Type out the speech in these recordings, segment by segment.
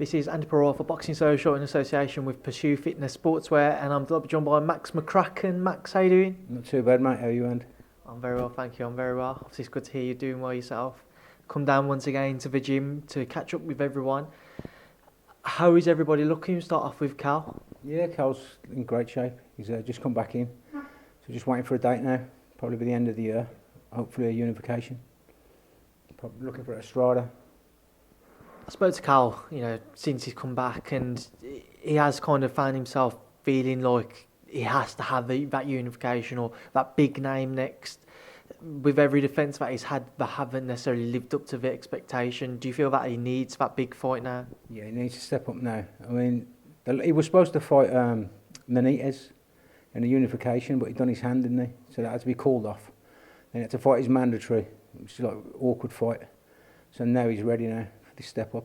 This is Andi Purewal for Boxing Social in association with Pursue Fitness Sportswear, and I'm joined by Max McCracken. Max, how you doing? Not too bad, mate. How are you, Andi? I'm very well, thank you. I'm very well. Obviously, it's good to hear you doing well yourself. Come down once again to the gym to catch up with everyone. How is everybody looking? Start off with Cal. Yeah, Cal's in great shape. He's just come back in. So just waiting for a date now. Probably by the end of the year. Hopefully a unification. Probably looking for a Strada. I spoke to Cal, since he's come back, and he has kind of found himself feeling like he has to have that unification or that big name next. With every defence that he's had, they haven't necessarily lived up to the expectation. Do you feel that he needs that big fight now? Yeah, he needs to step up now. I mean, he was supposed to fight Benitez in the unification, but he'd done his hand, didn't he? So that had to be called off. Then he had to fight his mandatory, which is like an awkward fight. So now he's ready now for this step up.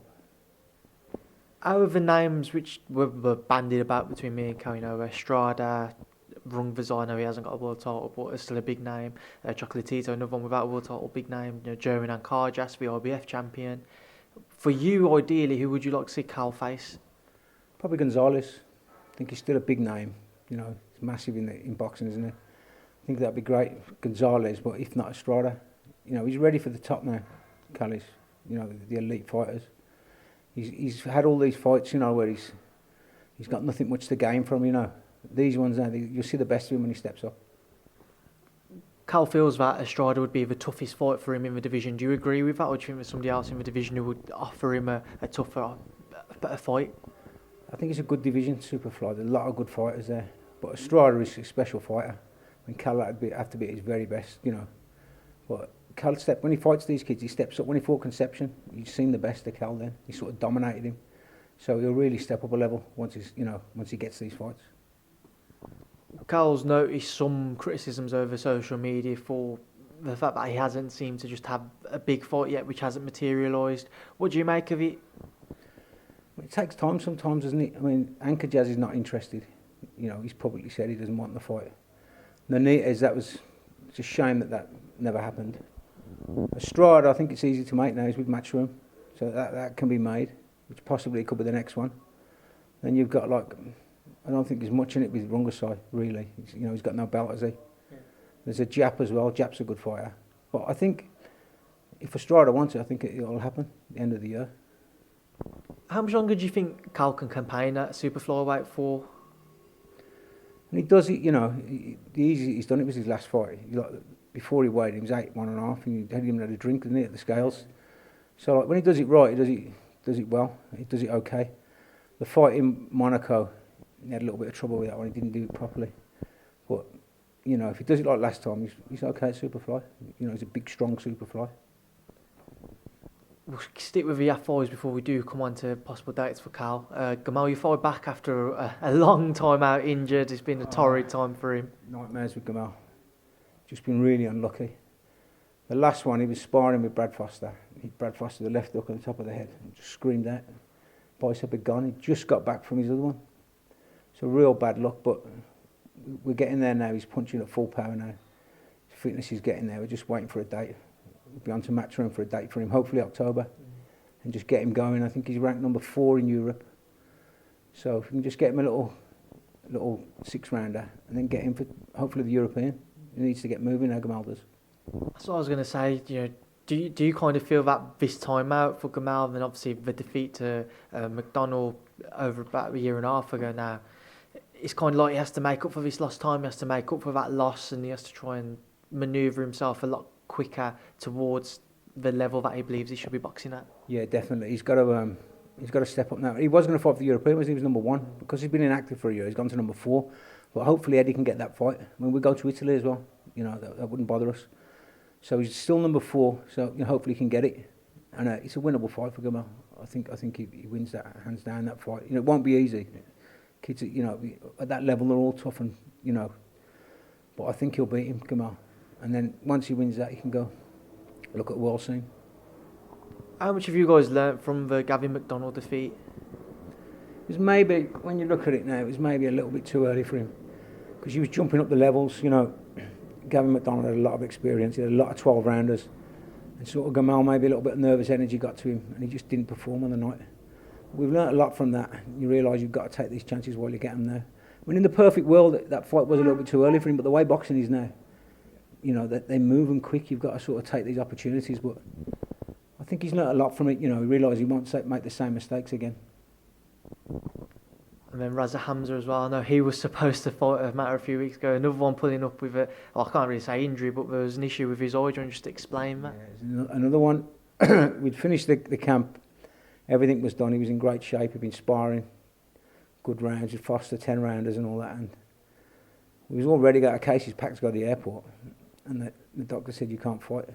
Out of the names which were bandied about between me and Cal, Strada, RUIZ-JOSHUA, I know he hasn't got a world title, but it's still a big name. Chocolatito, another one without a world title, big name. German and Carjas, the IBF champion. For you, ideally, who would you like to see Cal face? Probably Gonzalez. I think he's still a big name. He's massive in boxing, isn't he? I think that'd be great, Gonzalez, but if not Estrada. He's ready for the top now, Cal is. The elite fighters. He's had all these fights, where he's got nothing much to gain from, These ones now, you'll see the best of him when he steps up. Cal feels that Estrada would be the toughest fight for him in the division. Do you agree with that, or do you think there's somebody else in the division who would offer him a tougher, better fight? I think it's a good division, Superfly. There's a lot of good fighters there. But Estrada is a special fighter. When Cal have to be at his very best, But Cal when he fights these kids, he steps up. When he fought Conception, you've seen the best of Cal then. He sort of dominated him. So he'll really step up a level once he gets these fights. Cal's noticed some criticisms over social media for the fact that he hasn't seemed to just have a big fight yet, which hasn't materialised. What do you make of it? It takes time sometimes, doesn't it? I mean, Anchor Jazz is not interested. He's publicly said he doesn't want the fight. Benitez, it's a shame that never happened. Estrada, I think it's easy to make now. He's with Matchroom, so that can be made, which possibly could be the next one. Then you've got I don't think there's much in it with Rungasai, really. He's got no belt, has he? Yeah. There's a Jap as well. Jap's a good fighter. But I think if Estrada wants it, I think it'll happen at the end of the year. How much longer do you think Cal can campaign at super flyweight for? And he does it, the easy he's done it was his last fight. Before he weighed, he was 8-1.5, and he had him had a drink, didn't he, at the scales. So when he does it right, he does it well. He does it okay. The fight in Monaco, he had a little bit of trouble with that one. He didn't do it properly. But if he does it like last time, he's okay at Superfly. He's a big, strong Superfly. We'll stick with the YAFAI'S before we do come on to possible dates for Cal. Kemal, you fought back after a long time out injured. It's been a torrid time for him. Nightmares with Kemal. Just been really unlucky. The last one, he was sparring with Brad Foster. Brad Foster, the left hook on the top of the head. Just screamed out. Bicep had gone. He just got back from his other one. So real bad luck, but we're getting there now. He's punching at full power now. His fitness is getting there. We're just waiting for a date. We'll be on to Matchroom for a date for him, hopefully October, and just get him going. I think he's ranked number 4 in Europe. So if we can just get him a little 6-rounder and then get him for hopefully the European. He needs to get moving, Kemal does. That's what I was going to say. Do you kind of feel that this time out for Kemal, and obviously the defeat to McDonald over about a year and a half ago now, it's kind of like he has to make up for this lost time. He has to make up for that loss, and he has to try and manoeuvre himself a lot quicker towards the level that he believes he should be boxing at. Yeah, definitely. He's got to step up now. He was going to fight for the European, he was number 1 because he's been inactive for a year. He's gone to number 4, but hopefully Eddie can get that fight. I mean, we go to Italy as well. That wouldn't bother us. So he's still number 4. So hopefully he can get it, and it's a winnable fight for Kemal. I think he wins that hands down, that fight. It won't be easy. Kids, at that level they're all tough, and but I think he'll beat him, Kemal. And then once he wins that, he can go look at the world scene. How much have you guys learnt from the Gavin McDonald defeat? It was maybe, when you look at it now, it was maybe a little bit too early for him, because he was jumping up the levels. Gavin McDonald had a lot of experience. He had a lot of 12-rounders, and sort of Kemal, maybe a little bit of nervous energy got to him, and he just didn't perform on the night. we've learnt a lot from that. You realise you've got to take these chances while you get them now. I mean, in the perfect world, that fight was a little bit too early for him, but the way boxing is now, you know, that they move them quick, you've got to sort of take these opportunities, but I think he's learnt a lot from it. You know, he realised he won't make the same mistakes again. And then Reza Hamza as well. I know he was supposed to fight a matter of a few weeks ago. Another one pulling up with I can't really say injury, but there was an issue with his eye. Do you want to just explain that? Yeah, another one. We'd finished the camp. Everything was done. He was in great shape. He'd been sparring. Good rounds with Foster, 10 rounders and all that. And we was all ready to go. Casey's packed to go to the airport. And the doctor said, you can't fight.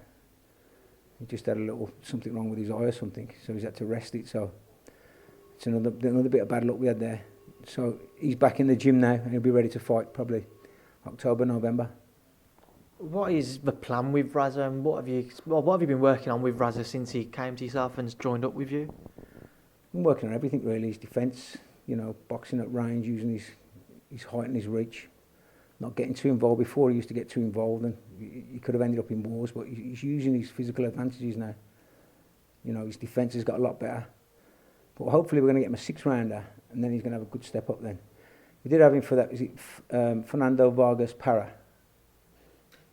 He just had a little something wrong with his eye or something. So he's had to rest it. So it's another bit of bad luck we had there. So he's back in the gym now and he'll be ready to fight probably October, November. What is the plan with Reza, and what have you been working on with Reza since he came to yourself and joined up with you? I'm working on everything really. His defence, you know, boxing at range, using his height and his reach, not getting too involved. Before he used to get too involved and he could have ended up in wars, but he's using his physical advantages now. You know, his defence has got a lot better. But hopefully we're going to get him a 6-rounder and then he's going to have a good step up then. We did have him for that, is it Fernando Vargas Parra?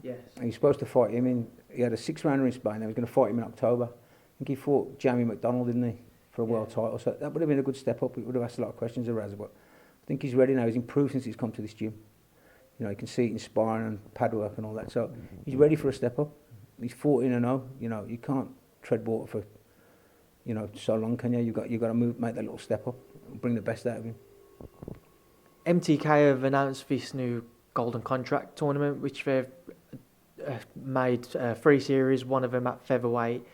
Yes. And he's supposed to fight him he had a 6-rounder in Spain, and he was going to fight him in October. I think he fought Jamie McDonald, didn't he, for a world title. So that would have been a good step up. It would have asked a lot of questions of Reza, but I think he's ready now. He's improved since he's come to this gym. You know, you can see it in sparring and pad work and all that. So he's ready for a step up. He's 14-0. You know, you can't tread water for, you know, so long, can you? You've got to make that little step up and bring the best out of him. MTK have announced this new golden contract tournament, which they've made 3 series, one of them at featherweight.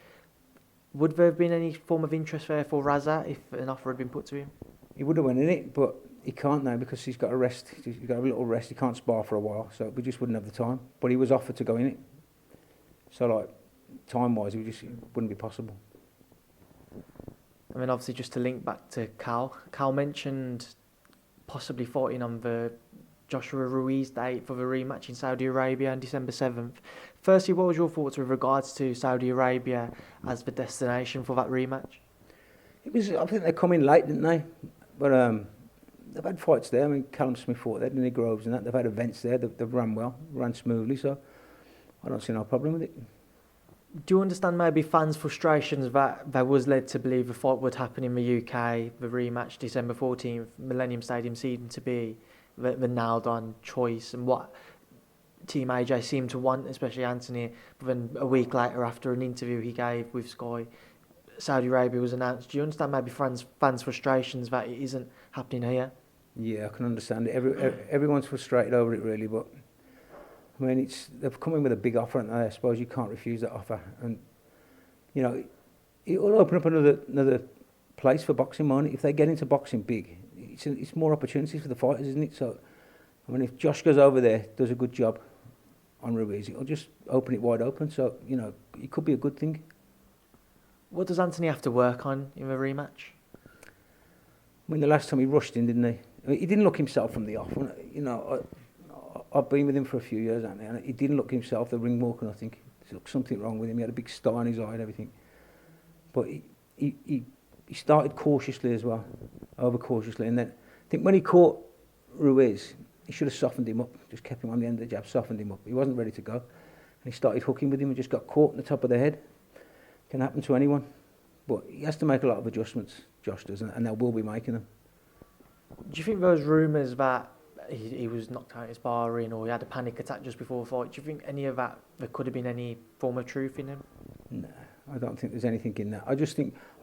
Would there have been any form of interest there for Reza if an offer had been put to him? He would have went in it, but he can't now because he's got to rest. He's got to have a little rest. He can't spar for a while, so we just wouldn't have the time. But he was offered to go in it. So, like, time-wise, it wouldn't be possible. I mean, obviously, just to link back to Cal mentioned possibly fighting on the Joshua Ruiz date for the rematch in Saudi Arabia on December 7th. Firstly, what was your thoughts with regards to Saudi Arabia as the destination for that rematch? I think they come in late, didn't they? But they've had fights there. I mean, Callum Smith fought there, Danny Groves and that. They've had events there. They've run well, ran smoothly, so I don't see no problem with it. Do you understand maybe fans' frustrations that there was led to believe the fight would happen in the UK, the rematch December 14th, Millennium Stadium seemed to be the nailed-on choice, and what Team AJ seemed to want, especially Anthony, but then a week later after an interview he gave with Sky, Saudi Arabia was announced. Do you understand maybe fans' frustrations that it isn't happening here? Yeah, I can understand it. Everyone's frustrated over it really, but I mean, they've come in with a big offer, and I suppose you can't refuse that offer. And you know, it will open up another place for boxing, won't it? If they get into boxing big, it's more opportunities for the fighters, isn't it? So, I mean, if Josh goes over there, does a good job on Ruiz, it'll just open it wide open. So, you know, it could be a good thing. What does Anthony have to work on in the rematch? I mean, the last time he rushed in, didn't he? I mean, he didn't look himself from the off. You know, I've been with him for a few years, haven't I? And he didn't look himself. The ring walk, and I think there was something wrong with him. He had a big star in his eye and everything. But he started cautiously as well, over cautiously. And then I think when he caught Ruiz, he should have softened him up, just kept him on the end of the jab, softened him up. He wasn't ready to go. And he started hooking with him and just got caught in the top of the head. Can happen to anyone. But he has to make a lot of adjustments, Josh does, and they will be making them. Do you think those rumours that he was knocked out in sparring or he had a panic attack just before the fight, do you think any of that, there could have been any form of truth in him? No, I don't think there's anything in that. I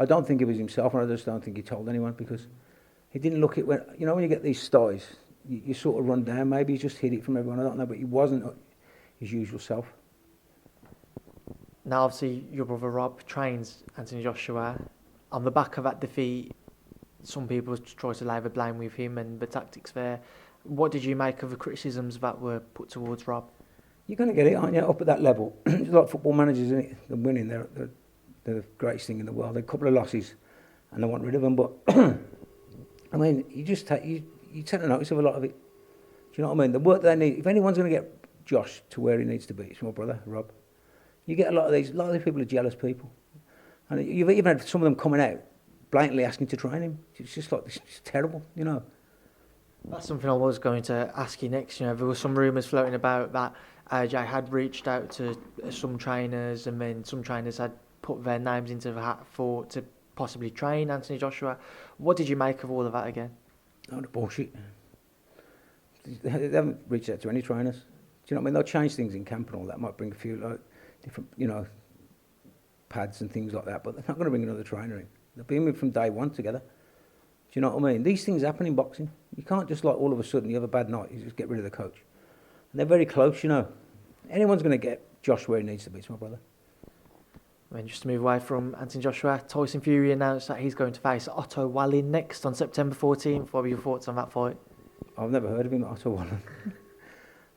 don't think it was himself, and I just don't think he told anyone, because he didn't look it when, you know, when you get these styes, you sort of run down. Maybe he just hid it from everyone, I don't know, but he wasn't his usual self. Now, obviously, your brother Rob trains Anthony Joshua. On the back of that defeat, some people try to lay the blame with him and the tactics there. What did you make of the criticisms that were put towards Rob? You're going to get it, aren't you, up at that level? It's like football managers, isn't it? They're winning, they're the greatest thing in the world. They're a couple of losses and they want rid of them. But, I mean, you take notice of a lot of it. Do you know what I mean? The work that they need, if anyone's going to get Josh to where he needs to be, it's my brother, Rob. You get a lot of these people are jealous people. And you've even had some of them coming out blatantly asking to train him. It's just like, it's terrible, you know. That's something I was going to ask you next. You know, there were some rumours floating about that AJ had reached out to some trainers, and then some trainers had put their names into the hat to possibly train Anthony Joshua. What did you make of all of that again? Oh, the bullshit. They haven't reached out to any trainers. Do you know what I mean? They'll change things in camp and all that. Might bring a few like different, you know, pads and things like that. But they're not going to bring another trainer in. They'll be in from day one together. Do you know what I mean? These things happen in boxing. You can't just like all of a sudden you have a bad night, you just get rid of the coach. And they're very close, you know. Anyone's going to get Josh where he needs to be, it's my brother. And just to move away from Anthony Joshua, Tyson Fury announced that he's going to face Otto Wallin next on September 14th. What are your thoughts on that fight? I've never heard of him, Otto Wallin.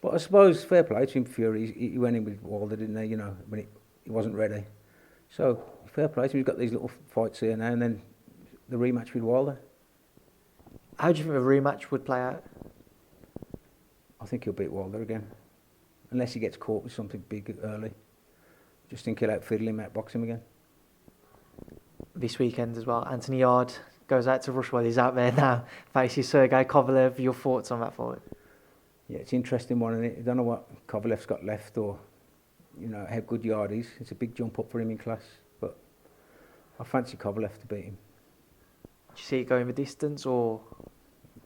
But I suppose fair play to him, Fury. He went in with Wilder, didn't he? You know, when he wasn't ready. So fair play to him. He's got these little fights here now, and then the rematch with Wilder. How do you think a rematch would play out? I think he'll beat Wilder again, unless he gets caught with something big early. Just think he'll outfiddle him, outbox him again. This weekend as well, Anthony Yarde goes out to Russia. Well, he's out there now. Faces Sergey Kovalev. Your thoughts on that fight? Yeah, it's an interesting one, and I don't know what Kovalev's got left, or you know how good Yarde is. It's a big jump up for him in class, but I fancy Kovalev to beat him. Do you see it going the distance, or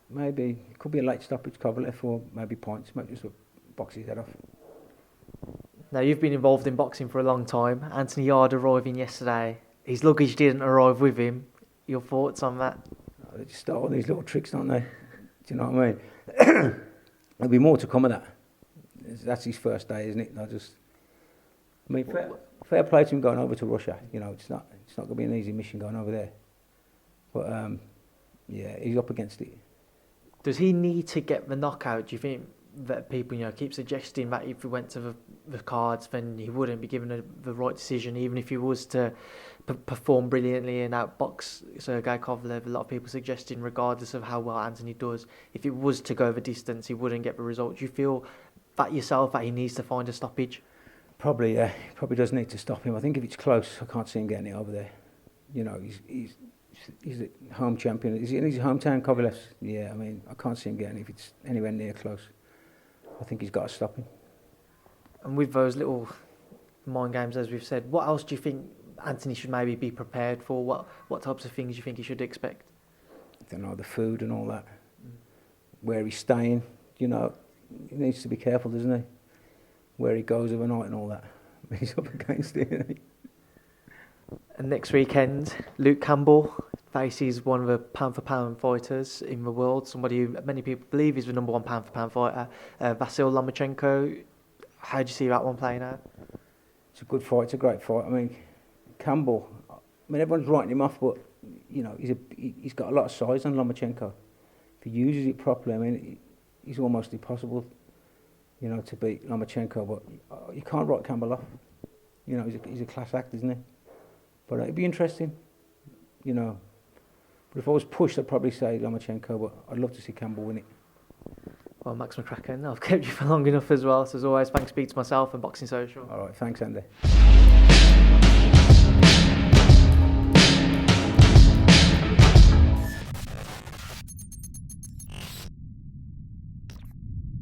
maybe it could be a late stoppage, Kovalev, or maybe points. Might just box his head off. Now, you've been involved in boxing for a long time. Anthony Yarde arriving yesterday. His luggage didn't arrive with him. Your thoughts on that? Oh, they just start all these little tricks, don't they? Do you know what I mean? There'll be more to come of that. That's his first day, isn't it? I mean, fair play to him going over to Russia. You know, it's not going to be an easy mission going over there. But yeah, he's up against it. Does he need to get the knockout? Do you think that people, you know, keep suggesting that if he went to the cards, then he wouldn't be given the right decision, even if he was to perform brilliantly and outbox Sergey Kovalev? A lot of people suggesting, regardless of how well Anthony does, if it was to go the distance, he wouldn't get the result. Do you feel that yourself, that he needs to find a stoppage? Probably, yeah. He probably does need to stop him. I think if it's close, I can't see him getting it over there. You know, he's a home champion. Is he in his hometown, Kovalev? Yeah, I mean, I can't see him getting it if it's anywhere near close. I think he's got to stop him. And with those little mind games, as we've said, what else do you think Anthony should maybe be prepared for? What types of things do you think he should expect? I don't know, the food and all that. Where he's staying, you know, he needs to be careful, doesn't he? Where he goes overnight and all that. He's up against it, isn't he? And next weekend, Luke Campbell faces one of the pound-for-pound fighters in the world, somebody who many people believe is the number one pound-for-pound fighter, Vasyl Lomachenko. How do you see that one playing out? It's a good fight, it's a great fight. I mean, Campbell, I mean, everyone's writing him off, but, you know, he's got a lot of size on Lomachenko. If he uses it properly, I mean, he's almost impossible, you know, to beat Lomachenko, but you can't write Campbell off. You know, he's a class act, isn't he? But it'd be interesting, you know. But if I was pushed, I'd probably say Lomachenko, but I'd love to see Campbell win it. Well, Max McCracken, I've kept you for long enough as well. So as always, thanks to myself and Boxing Social. All right, thanks, Andy.